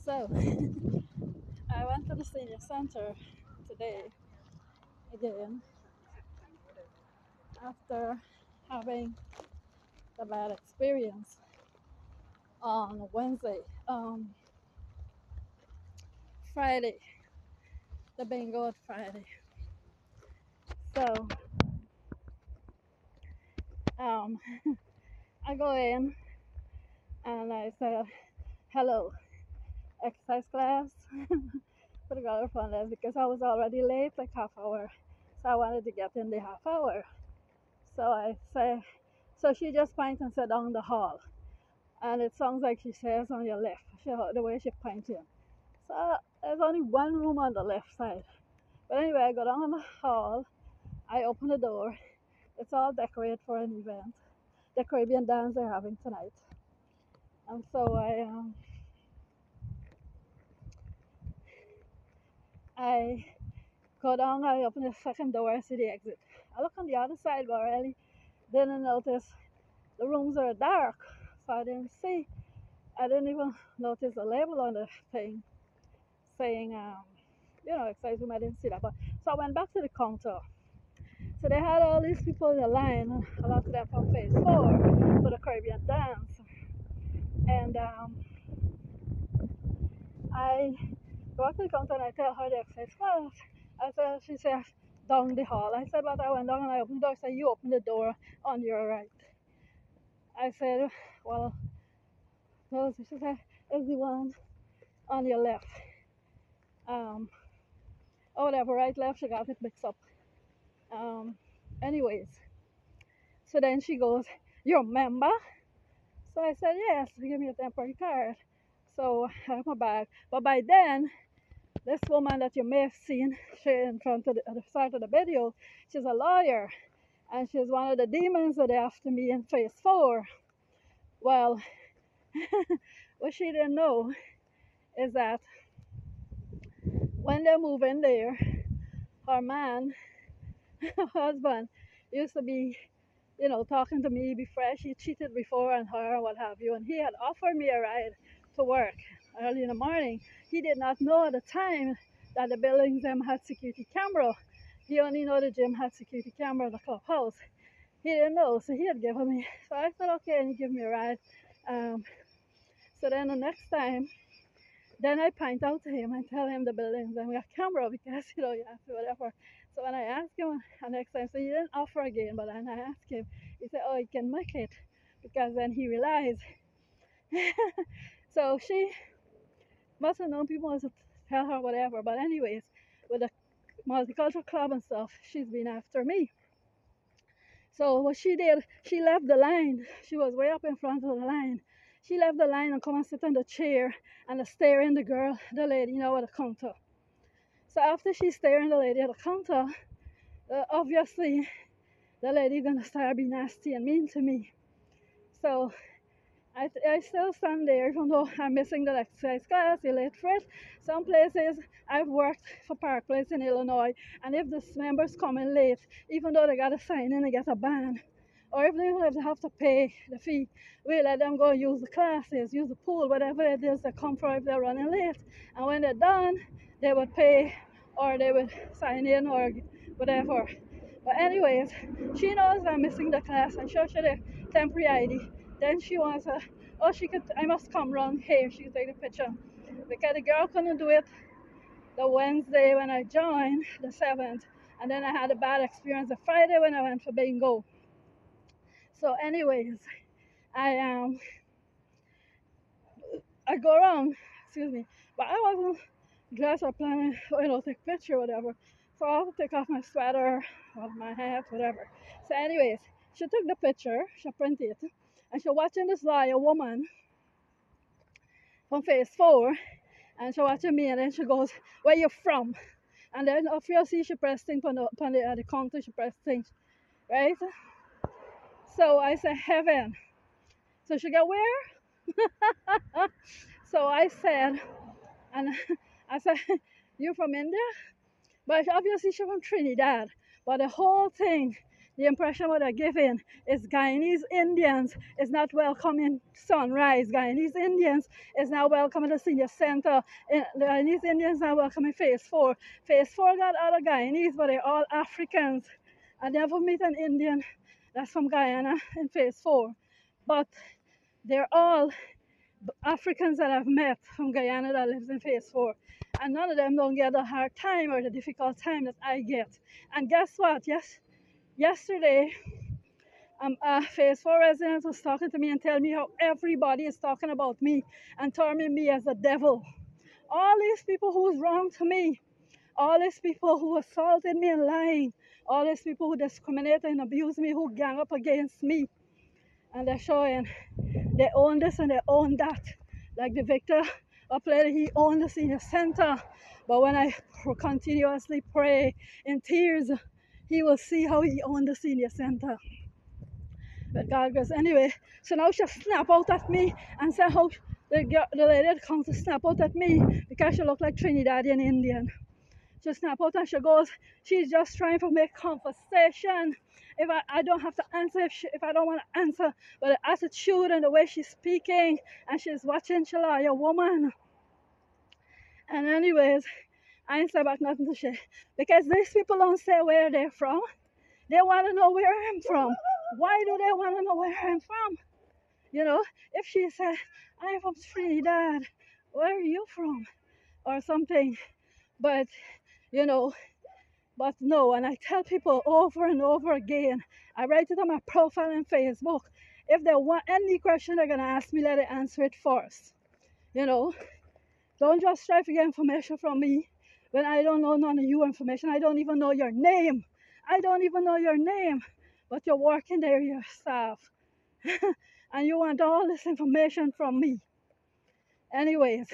So I went to the senior center today again after having the bad experience on Wednesday, Friday, the bingo on Friday. So um, I go in and I say hello, exercise class. For the girl front desk because I was already late, like half hour. So I wanted to get in the half hour. So I say, so she just points and said down the hall. And it sounds like she says on your left, the way she pointed. So there's only one room on the left side. But anyway, I go down the hall, I open the door. It's all decorated for an event, the Caribbean dance they're having tonight. And so I go down, I open the second door, I see the exit. I look on the other side, but I really didn't notice the rooms are dark, so I didn't see. I didn't even notice the label on the thing saying, exercise room. I didn't see that. But so I went back to the counter. So they had all these people in the line, a lot of them from phase 4 for the Caribbean dance. And I go back to the counter and I tell her the exercise class. She said, down the hall. I said, but I went down and I opened the door. She said, you open the door on your right. I said, well, no, she said, it's the one on your left. Or whatever, right, left, she got it mixed up. Um, anyways, so then she goes, you're a member? So I said, yes, give me a temporary card. So I have my bag. But by then, this woman that you may have seen, she in front of the start of the video, she's a lawyer. And she's one of the demons that are after me in phase 4. Well, what she didn't know is that when they move in there, her man, her husband, used to be, talking to me before. She cheated before on her and what have you. And he had offered me a ride to work early in the morning. He did not know at the time that the buildings them had security camera. He only know the gym had security camera in the clubhouse. He didn't know, so he had given me. So I said, okay, and he give me a ride. So then the next time, then I point out to him and tell him the buildings and we have camera because you have to whatever. So when I asked him the next time, so he didn't offer again, but then I asked him, he said, oh, he can make it because then he realized. So she must have known people must tell her whatever. But anyways, with the multicultural club and stuff, she's been after me. So what she did, she left the line. She was way up in front of the line. She left the line and come and sit on the chair and staring the lady, at the counter. So after she's staring the lady at the counter, obviously the lady gonna start being nasty and mean to me. So I still stand there even though I'm missing the exercise class, you're late for it. Some places I've worked for Park Place in Illinois, and if the members come in late, even though they gotta sign in, they get a ban. Or if they have to pay the fee, we let them go use the classes, use the pool, whatever it is they come for if they're running late. And when they're done, they would pay or they would sign in or whatever. But anyways, she knows I'm missing the class and shows her the temporary ID. Then she wants I must come round here. She could take the picture. Because the girl couldn't do it the Wednesday when I joined, the 7th. And then I had a bad experience the Friday when I went for bingo. So anyways, I I go around, excuse me, but I wasn't dressed or planning, take picture or whatever. So I have to take off my sweater, off my hat, whatever. So anyways, she took the picture, she printed it, and she watching this lawyer woman from phase 4, and she watching me, and then she goes, where you from? And then obviously she pressed things on the counter, she pressed things, right? So I said, heaven. So she got where? So I said, and I said, you from India? But obviously she's from Trinidad. But the whole thing, the impression what they're giving is Guyanese Indians is not welcoming Sunrise. Guyanese Indians is not welcoming the senior center. The Guyanese Indians are welcoming Phase 4. Phase 4 got other Guyanese, but they're all Africans. I never meet an Indian that's from Guyana in Phase 4. But they're all Africans that I've met from Guyana that lives in Phase 4. And none of them don't get the hard time or the difficult time that I get. And guess what? Yesterday, Phase 4 resident was talking to me and telling me how everybody is talking about me and terming me as a devil. All these people who's wrong to me, all these people who assaulted me and lying, all these people who discriminate and abuse me, who gang up against me, and they're showing they own this and they own that. Like the Victor up later, he owned the senior center, but when I continuously pray in tears, he will see how he owned the senior center. But God goes anyway. So now she snap out at me and say how the lady comes to snap out at me because she look like Trinidadian Indian. She snap out and she goes, she's just trying to make conversation. If I don't have to answer, if I don't want to answer, but the attitude and the way she's speaking, and she's watching Shalaya woman. And anyways, I ain't say back nothing to say. Because these people don't say where they're from. They want to know where I'm from. Why do they want to know where I'm from? You know, if she said, I'm from Trinidad, where are you from? Or something. But, you know, but no, and I tell people over and over again, I write it on my profile on Facebook. If they want any question they're going to ask me, let it answer it first. You know, don't just try to get information from me when I don't know none of your information. I don't even know your name. I don't even know your name, but you're working there yourself. And you want all this information from me. Anyways,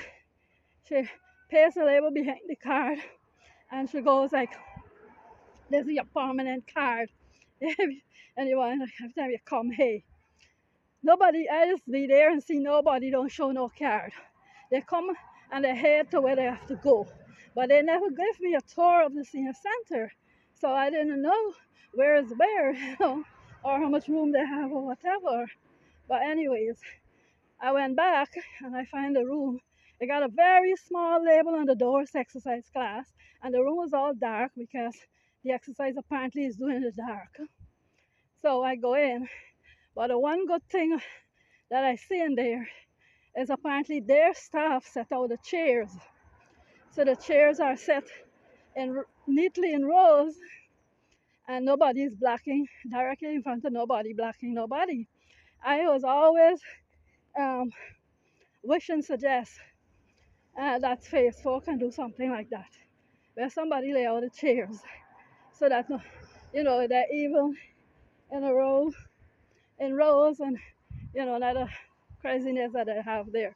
she pays the label behind the card and she goes like, this is your permanent card. And you want, every time you come, hey. Nobody, I just be there and see nobody don't show no card. They come and they head to where they have to go. But they never gave me a tour of the senior center. So I didn't know where is where, you know, or how much room they have or whatever. But anyways, I went back and I find the room. They got a very small label on the door, exercise class, and the room was all dark because the exercise apparently is doing in the dark. So I go in, but the one good thing that I see in there is apparently their staff set out the chairs. So the chairs are set neatly in rows, and nobody is blocking directly in front of nobody, blocking nobody. I was always wish and suggest that Phase 4 can do something like that, where somebody lay out the chairs so that, you know, they're even in a row, in rows, and, you know, not a craziness that they have there.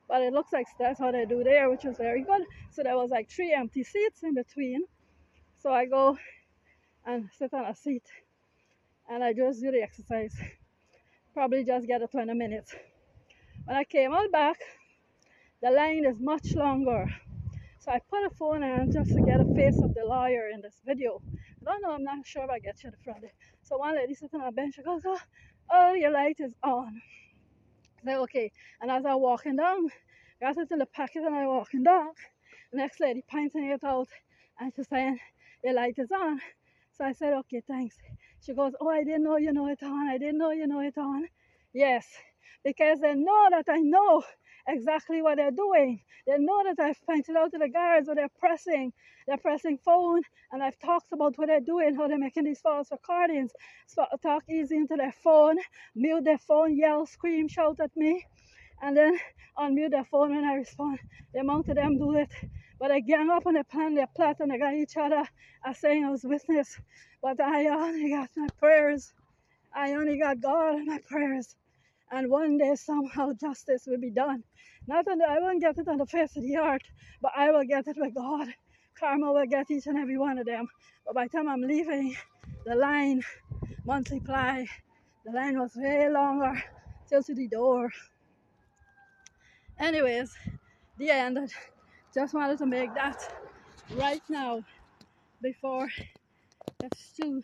But it looks like that's how they do there, which is very good. So there was like 3 empty seats in between. So I go and sit on a seat and I just do the exercise. Probably just get 20 minutes. When I came out back, the line is much longer. So I put a phone on just to get a face of the lawyer in this video. I don't know, I'm not sure if I get to the front. So one lady sitting on a bench, she goes, oh, your light is on. I said, okay. And as I'm walking down, got it in the packet and I'm walking down. The next lady pointing it out and she's saying, your light is on. So I said, okay, thanks. She goes, oh, I didn't know you know it on. I didn't know you know it on. Yes, because they know that I know exactly what they're doing. They know that I've pointed out to the guards what they're pressing phone, and I've talked about what they're doing, how they're making these false recordings. So talk easy into their phone, mute their phone, yell, scream, shout at me, and then unmute their phone when I respond. The amount of them do it. But they gang up and they plan their plot and they got each other as saying I was witness. But I only got my prayers. I only got God and my prayers. And one day somehow justice will be done. Not on I won't get it on the face of the earth, but I will get it with God. Karma will get each and every one of them. But by the time I'm leaving, the line multiply. The line was way longer till to the door. Anyways, the end. Just wanted to make that right now before it's too